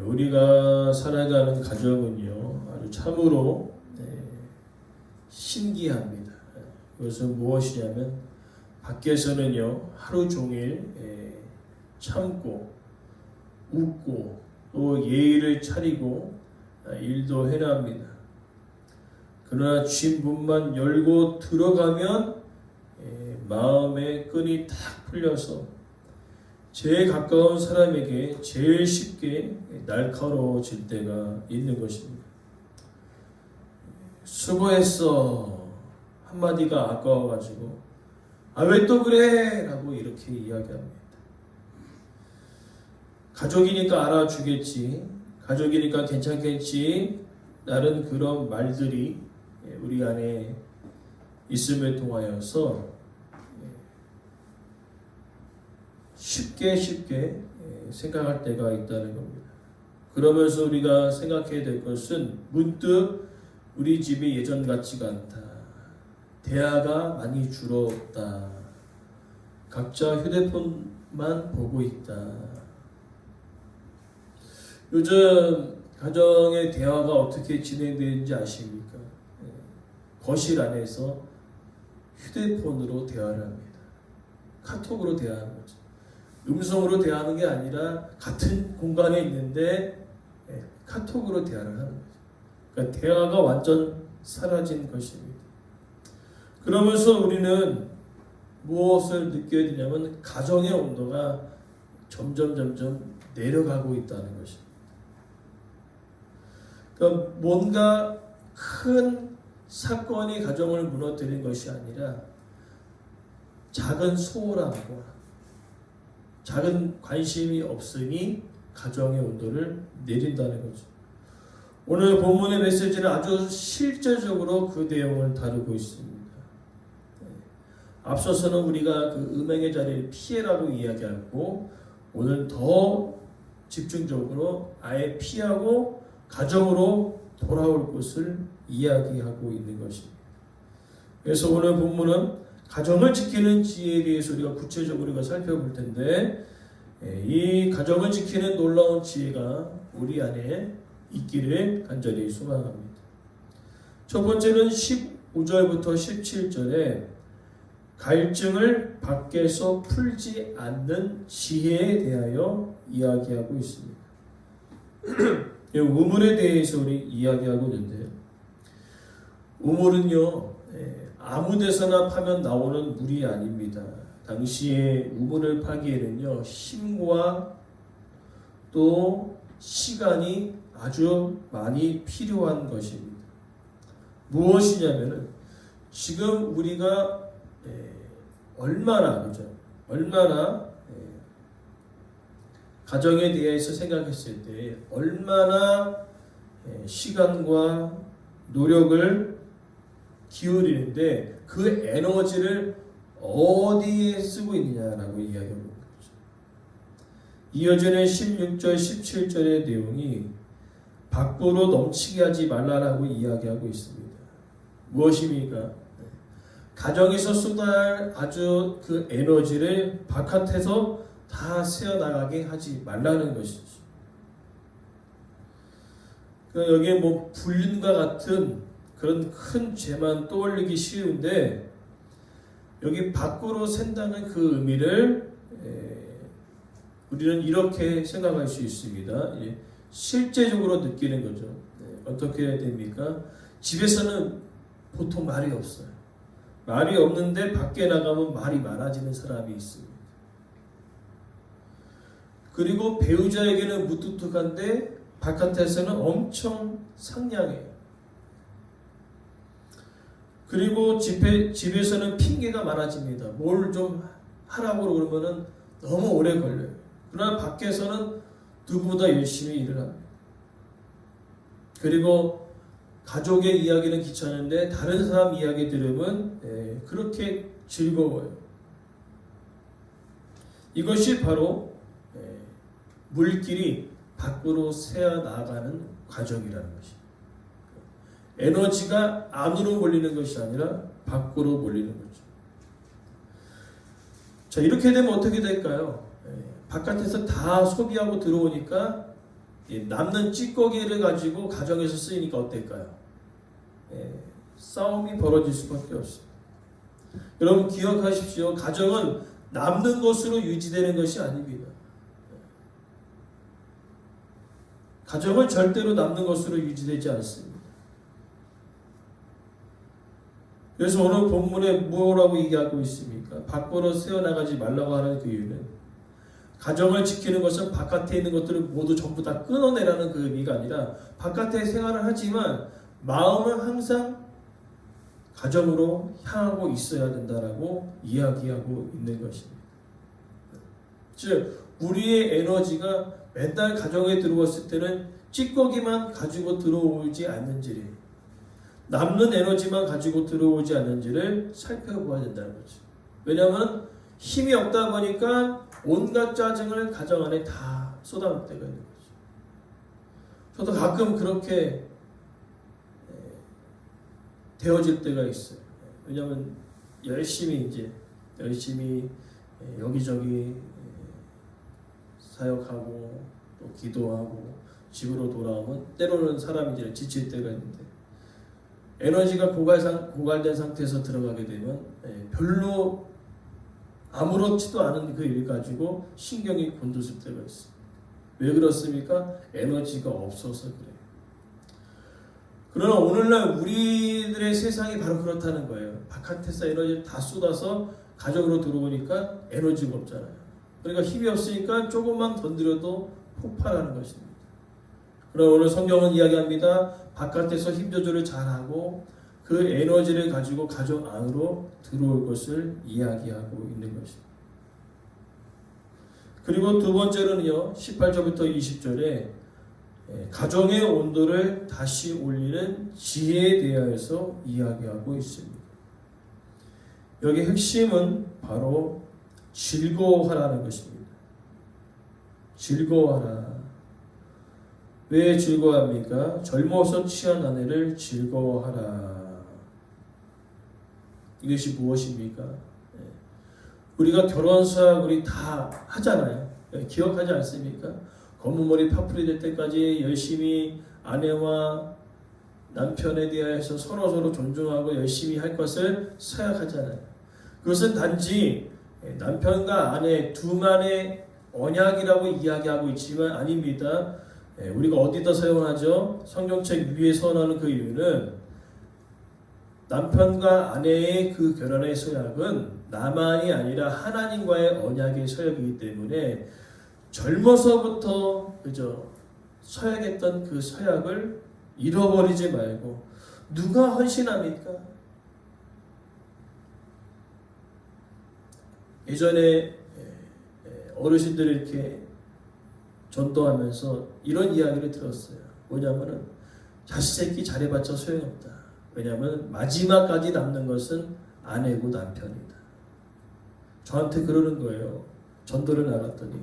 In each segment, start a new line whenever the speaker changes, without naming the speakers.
우리가 살아가는 가정은요 아주 참으로 신기합니다. 그것은 무엇이냐면 밖에서는요 하루 종일 참고 웃고 또 예의를 차리고 일도 해납니다. 그러나 주인문만 열고 들어가면 마음의 끈이 탁 풀려서 제일 가까운 사람에게 제일 쉽게 날카로워질 때가 있는 것입니다. 수고했어 한마디가 아까워가지고 왜 또 그래? 라고 이렇게 이야기합니다. 가족이니까 알아주겠지, 가족이니까 괜찮겠지, 라는 그런 말들이 우리 안에 있음을 통하여서 쉽게 생각할 때가 있다는 겁니다. 그러면서 우리가 생각해야 될 것은 문득 우리 집이 예전 같지가 않다. 대화가 많이 줄었다. 각자 휴대폰만 보고 있다. 요즘 가정의 대화가 어떻게 진행되는지 아십니까? 거실 안에서 휴대폰으로 대화를 합니다. 카톡으로 대화하는 거죠. 음성으로 대화하는 게 아니라 같은 공간에 있는데 카톡으로 대화를 하는 거죠. 그러니까 대화가 완전 사라진 것입니다. 그러면서 우리는 무엇을 느껴야 되냐면 가정의 온도가 점점 내려가고 있다는 것입니다. 그러니까 뭔가 큰 사건이 가정을 무너뜨린 것이 아니라 작은 소홀함과 작은 관심이 없으니 가정의 온도를 내린다는 거죠. 오늘 본문의 메시지는 아주 실제적으로 그 내용을 다루고 있습니다. 앞서서는 우리가 그 음행의 자리를 피해라고 이야기하고 오늘 더 집중적으로 아예 피하고 가정으로 돌아올 것을 이야기하고 있는 것입니다. 그래서 오늘 본문은 가정을 지키는 지혜에 대해서 우리가 구체적으로 살펴볼 텐데 이 가정을 지키는 놀라운 지혜가 우리 안에 있기를 간절히 소망합니다. 첫 번째는 15절부터 17절에 갈증을 밖에서 풀지 않는 지혜에 대하여 이야기하고 있습니다. 우물에 대해서 우리 이야기하고 있는데요. 우물은요 아무 데서나 파면 나오는 물이 아닙니다. 당시에 우물을 파기에는요 힘과 또 시간이 아주 많이 필요한 것입니다. 무엇이냐면은 지금 우리가 얼마나 가정에 대해서 생각했을 때 얼마나 시간과 노력을 기울이는데 그 에너지를 어디에 쓰고 있느냐라고 이야기하는 거죠. 이어지는 16절, 17절의 내용이 밖으로 넘치게 하지 말라라고 이야기하고 있습니다. 무엇입니까? 가정에서 쏟아야 할 아주 그 에너지를 바깥에서 다 새어나가게 하지 말라는 것이죠. 여기에 불륜과 같은 그런 큰 죄만 떠올리기 쉬운데 여기 밖으로 샌다는 그 의미를 우리는 이렇게 생각할 수 있습니다. 실제적으로 느끼는 거죠. 어떻게 해야 됩니까? 집에서는 보통 말이 없어요. 말이 없는데 밖에 나가면 말이 많아지는 사람이 있습니다. 그리고 배우자에게는 무뚝뚝한데 바깥에서는 엄청 상냥해요. 그리고 집에서는 핑계가 많아집니다. 뭘 좀 하라고 그러면은 너무 오래 걸려요. 그러나 밖에서는 누구보다 열심히 일을 합니다. 그리고 가족의 이야기는 귀찮은데 다른 사람 이야기 들으면 그렇게 즐거워요. 이것이 바로 물길이 밖으로 새어 나가는 과정이라는 것입니다. 에너지가 안으로 몰리는 것이 아니라 밖으로 몰리는 거죠. 자, 이렇게 되면 어떻게 될까요? 바깥에서 다 소비하고 들어오니까 남는 찌꺼기를 가지고 가정에서 쓰이니까 어떨까요? 싸움이 벌어질 수밖에 없습니다. 여러분 기억하십시오. 가정은 남는 것으로 유지되는 것이 아닙니다. 가정은 절대로 남는 것으로 유지되지 않습니다. 그래서 오늘 본문에 뭐라고 얘기하고 있습니까? 밖으로 새어나가지 말라고 하는 그 이유는 가정을 지키는 것은 바깥에 있는 것들을 모두 전부 다 끊어내라는 그 의미가 아니라 바깥에 생활을 하지만 마음은 항상 가정으로 향하고 있어야 된다라고 이야기하고 있는 것입니다. 즉 우리의 에너지가 맨날 가정에 들어왔을 때는 찌꺼기만 가지고 들어오지 않는지를, 남는 에너지만 가지고 들어오지 않는지를 살펴보아야 된다는 거죠. 왜냐하면 힘이 없다 보니까 온갖 짜증을 가정 안에 다 쏟아낼 때가 있는 거죠. 저도 가끔 그렇게 되어질 때가 있어요. 왜냐하면 열심히 여기저기 사역하고 또 기도하고 집으로 돌아오면 때로는 사람이 이제 지칠 때가 있는데 에너지가 고갈된 상태에서 들어가게 되면 별로 아무렇지도 않은 그 일 가지고 신경이 곤두설 때가 있어요. 왜 그렇습니까? 에너지가 없어서 그래요. 그러나 오늘날 우리들의 세상이 바로 그렇다는 거예요. 바깥에서 에너지를 다 쏟아서 가정으로 들어오니까 에너지가 없잖아요. 그러니까 힘이 없으니까 조금만 건드려도 폭발하는 것입니다. 그러나 오늘 성경은 이야기합니다. 바깥에서 힘 조절을 잘하고 그 에너지를 가지고 가정 안으로 들어올 것을 이야기하고 있는 것입니다. 그리고 두 번째로는요. 18절부터 20절에 가정의 온도를 다시 올리는 지혜에 대하여서 이야기하고 있습니다. 여기 핵심은 바로 즐거워하라는 것입니다. 즐거워하라. 왜 즐거워합니까? 젊어서 취한 아내를 즐거워하라. 이것이 무엇입니까? 우리가 결혼 사역 우리 다 하잖아요. 기억하지 않습니까? 검은 머리 파풀이 될 때까지 열심히 아내와 남편에 대해서 서로 존중하고 열심히 할 것을 사역하잖아요. 그것은 단지 남편과 아내 둘만의 언약이라고 이야기하고 있지만 아닙니다. 우리가 어디다 서원하죠? 성경책 위에 서원하는 그 이유는 남편과 아내의 그 결혼의 서약은 나만이 아니라 하나님과의 언약의 서약이기 때문에 젊어서부터 서약했던 그 서약을 잃어버리지 말고 누가 헌신합니까? 예전에 어르신들이 이렇게 전도하면서 이런 이야기를 들었어요. 뭐냐면은 자식 새끼 잘해봤자 소용없다. 왜냐하면 마지막까지 남는 것은 아내고 남편이다. 저한테 그러는 거예요. 전도를 나갔더니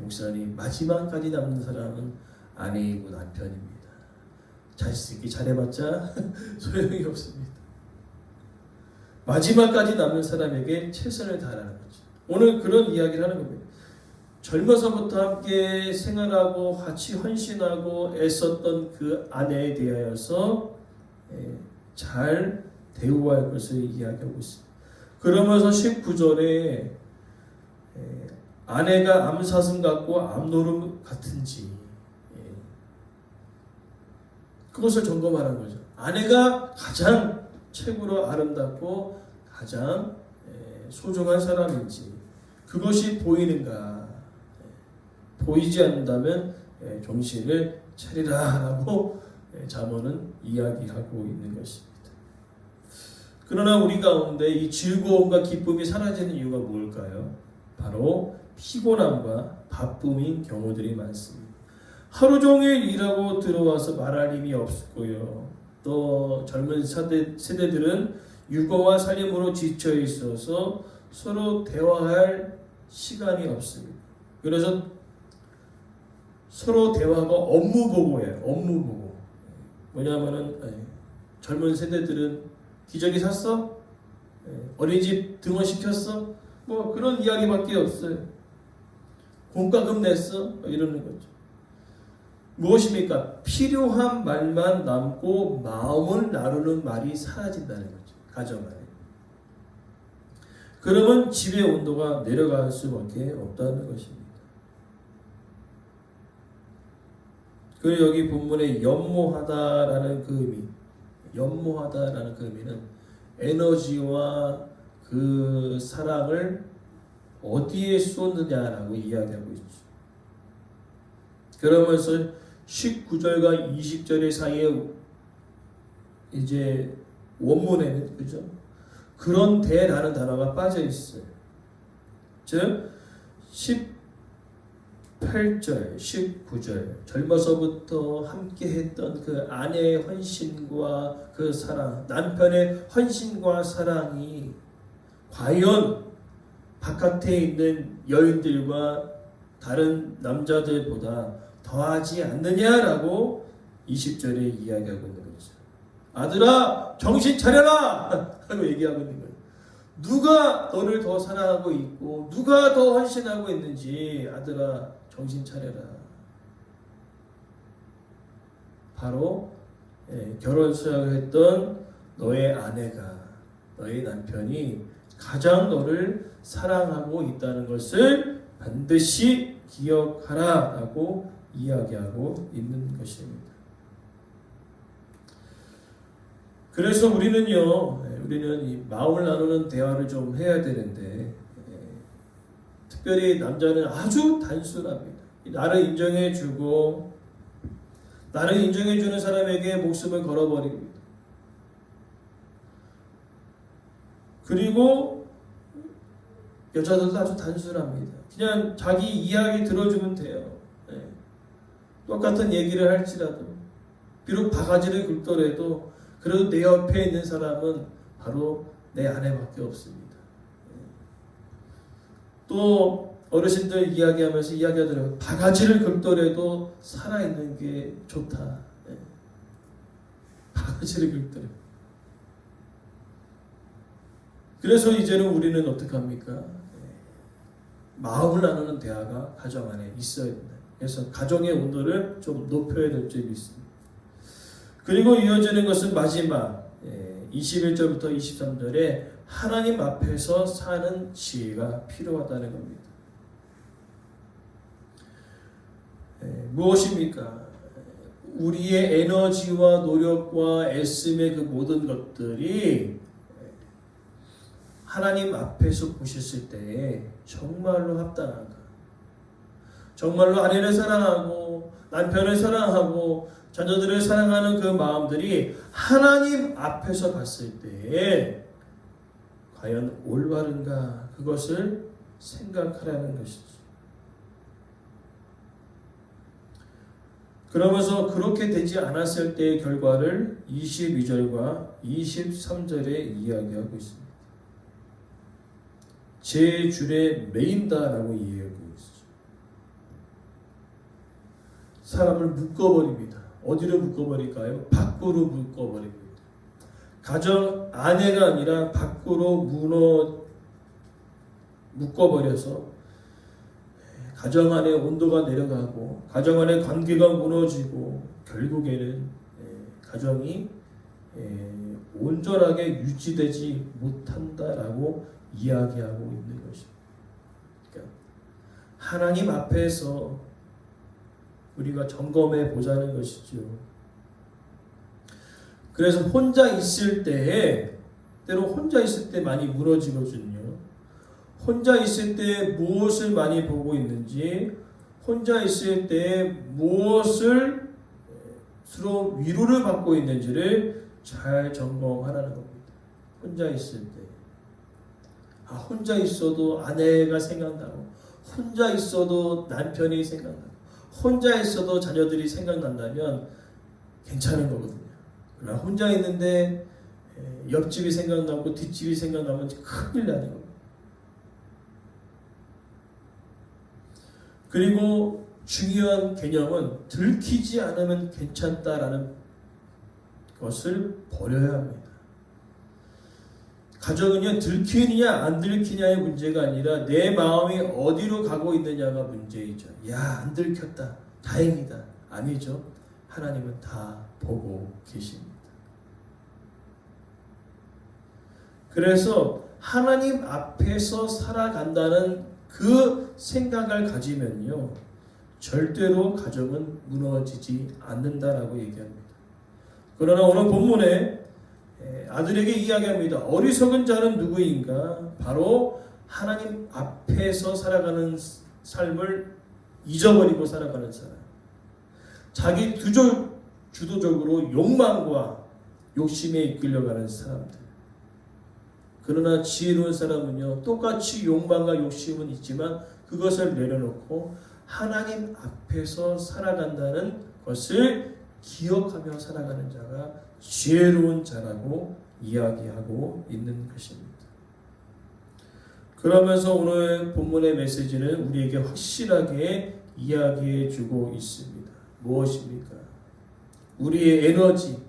목사님 마지막까지 남는 사람은 아내이고 남편입니다. 자식 새끼 잘해봤자 소용이 없습니다. 마지막까지 남는 사람에게 최선을 다하는 거죠. 오늘 그런 이야기를 하는 겁니다. 젊어서부터 함께 생활하고 같이 헌신하고 애썼던 그 아내에 대하여서 잘 대우할 것을 이야기하고 있습니다. 그러면서 19절에 아내가 암사슴 같고 암노름 같은지 그것을 점검하는 거죠. 아내가 가장 최고로 아름답고 가장 소중한 사람인지 그것이 보이는가. 보이지 않는다면 정신을 차리라라고 잠언은 이야기하고 있는 것입니다. 그러나 우리 가운데 이 즐거움과 기쁨이 사라지는 이유가 뭘까요? 바로 피곤함과 바쁨인 경우들이 많습니다. 하루 종일 일하고 들어와서 말할 힘이 없고요. 또 젊은 세대들은 육아와 살림으로 지쳐 있어서 서로 대화할 시간이 없습니다. 그래서 서로 대화가 업무 보고예요. 업무 보고. 뭐냐면은 젊은 세대들은 기저귀 샀어? 어린이집 등원시켰어? 뭐 그런 이야기밖에 없어요. 공과금 냈어? 이러는 거죠. 무엇입니까? 필요한 말만 남고 마음을 나누는 말이 사라진다는 거죠. 가정 안에. 그러면 집의 온도가 내려갈 수밖에 없다는 것입니다. 그리고 여기 본문에 연모하다라는 그 의미, 연모하다라는 그 의미는 에너지와 그 사랑을 어디에 쏟느냐라고 이야기하고 있죠. 그러면서 19절과 20절 사이에 이제 원문에는 그죠? 그런데라는 단어가 빠져 있어요. 즉 18절, 19절 젊어서부터 함께했던 그 아내의 헌신과 그 사랑, 남편의 헌신과 사랑이 과연 바깥에 있는 여인들과 다른 남자들보다 더하지 않느냐라고 20절에 이야기하고 있는 거죠. 아들아 정신 차려라 하고 얘기하고 있는 거예요. 누가 너를 더 사랑하고 있고 누가 더 헌신하고 있는지 아들아 정신 차려라. 바로 결혼 수약을 했던 너의 아내가, 너의 남편이 가장 너를 사랑하고 있다는 것을 반드시 기억하라 라고 이야기하고 있는 것입니다. 그래서 우리는 이 마음을 나누는 대화를 좀 해야 되는데, 특별히 남자는 아주 단순합니다. 나를 인정해주고 나를 인정해주는 사람에게 목숨을 걸어버립니다. 그리고 여자들도 아주 단순합니다. 그냥 자기 이야기 들어주면 돼요. 똑같은 얘기를 할지라도, 비록 바가지를 긁더라도 그래도 내 옆에 있는 사람은 바로 내 아내밖에 없습니다. 또 어르신들 이야기하면서 이야기하더라고요. 바가지를 긁더라도 살아있는 게 좋다. 바가지를 긁더라도. 그래서 이제는 우리는 어떻게 합니까? 마음을 나누는 대화가 가정 안에 있어야 된다. 그래서 가정의 온도를 좀 높여야 될 점이 있습니다. 그리고 이어지는 것은 마지막 21절부터 23절에 하나님 앞에서 사는 지혜가 필요하다는 겁니다. 무엇입니까? 우리의 에너지와 노력과 애씀의 그 모든 것들이 하나님 앞에서 보셨을 때 정말로 합당한가? 정말로 아내를 사랑하고 남편을 사랑하고 자녀들을 사랑하는 그 마음들이 하나님 앞에서 봤을 때 과연 올바른가? 그것을 생각하라는 것이죠. 그러면서 그렇게 되지 않았을 때의 결과를 22절과 23절에 이야기하고 있습니다. 제 줄에 매인다라고 이해하고 있어요. 사람을 묶어버립니다. 어디로 묶어버릴까요? 밖으로 묶어버립니다. 가정 안에가 아니라 밖으로 묶어버려서 가정 안에 온도가 내려가고 가정 안에 관계가 무너지고 결국에는 가정이 온전하게 유지되지 못한다라고 이야기하고 있는 것입니다. 그러니까 하나님 앞에서 우리가 점검해 보자는 것이죠. 그래서 혼자 있을 때에 때로 혼자 있을 때 많이 무너지거든요. 혼자 있을 때 무엇을 많이 보고 있는지, 혼자 있을 때 무엇을 서로 위로를 받고 있는지를 잘 점검하라는 겁니다. 혼자 있을 때. 혼자 있어도 아내가 생각나고, 혼자 있어도 남편이 생각나고, 혼자 있어도 자녀들이 생각난다면 괜찮은 거거든요. 그러나 혼자 있는데 옆집이 생각나고 뒷집이 생각나면 큰일 나는 겁니다. 그리고 중요한 개념은 들키지 않으면 괜찮다라는 것을 버려야 합니다. 가정은요, 들키느냐 안 들키냐의 문제가 아니라 내 마음이 어디로 가고 있느냐가 문제이죠. 야, 안 들켰다. 다행이다. 아니죠. 하나님은 다 보고 계십니다. 그래서 하나님 앞에서 살아간다는 그 생각을 가지면요, 절대로 가정은 무너지지 않는다라고 얘기합니다. 그러나 오늘 본문에 아들에게 이야기합니다. 어리석은 자는 누구인가? 바로 하나님 앞에서 살아가는 삶을 잊어버리고 살아가는 사람. 자기 주도적으로 욕망과 욕심에 이끌려가는 사람들. 그러나 지혜로운 사람은요, 똑같이 욕망과 욕심은 있지만 그것을 내려놓고 하나님 앞에서 살아간다는 것을 기억하며 살아가는 자가 지혜로운 자라고 이야기하고 있는 것입니다. 그러면서 오늘 본문의 메시지는 우리에게 확실하게 이야기해 주고 있습니다. 무엇입니까? 우리의 에너지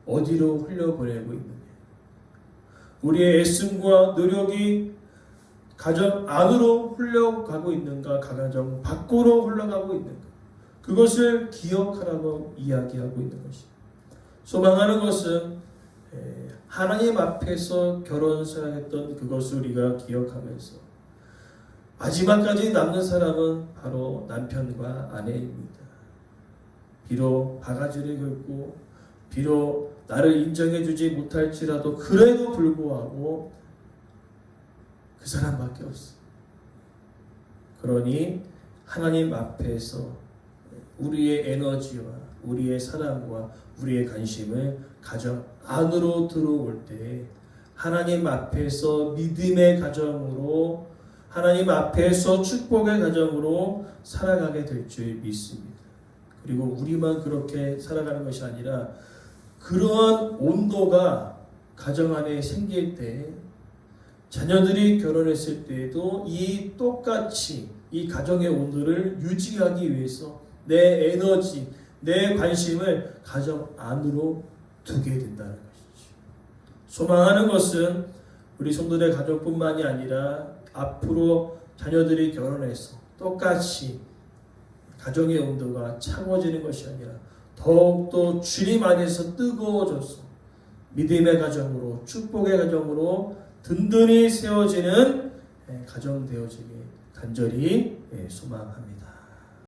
어디로 흘려보내고 있느냐? 우리의 애씀과 노력이 가정 안으로 흘러가고 있는가? 가정 밖으로 흘러가고 있는가? 그것을 기억하라고 이야기하고 있는 것입니다. 소망하는 것은 하나님 앞에서 결혼 생활했던 그것을 우리가 기억하면서 마지막까지 남는 사람은 바로 남편과 아내입니다. 비록 바가지를 긁고 비록 나를 인정해주지 못할지라도 그래도 불구하고 그 사람밖에 없어. 그러니 하나님 앞에서 우리의 에너지와 우리의 사랑과 우리의 관심을 가정 안으로 들어올 때 하나님 앞에서 믿음의 가정으로 하나님 앞에서 축복의 가정으로 살아가게 될 줄 믿습니다. 그리고 우리만 그렇게 살아가는 것이 아니라 그러한 온도가 가정 안에 생길 때 자녀들이 결혼했을 때에도 이 똑같이 이 가정의 온도를 유지하기 위해서 내 에너지, 내 관심을 가정 안으로 두게 된다는 것이죠. 소망하는 것은 우리 성도들 가정뿐만이 아니라 앞으로 자녀들이 결혼해서 똑같이 가정의 온도가 차가워지는 것이 아니라 더욱더 주님 안에서 뜨거워져서 믿음의 가정으로 축복의 가정으로 든든히 세워지는 가정 되어지길 간절히 소망합니다.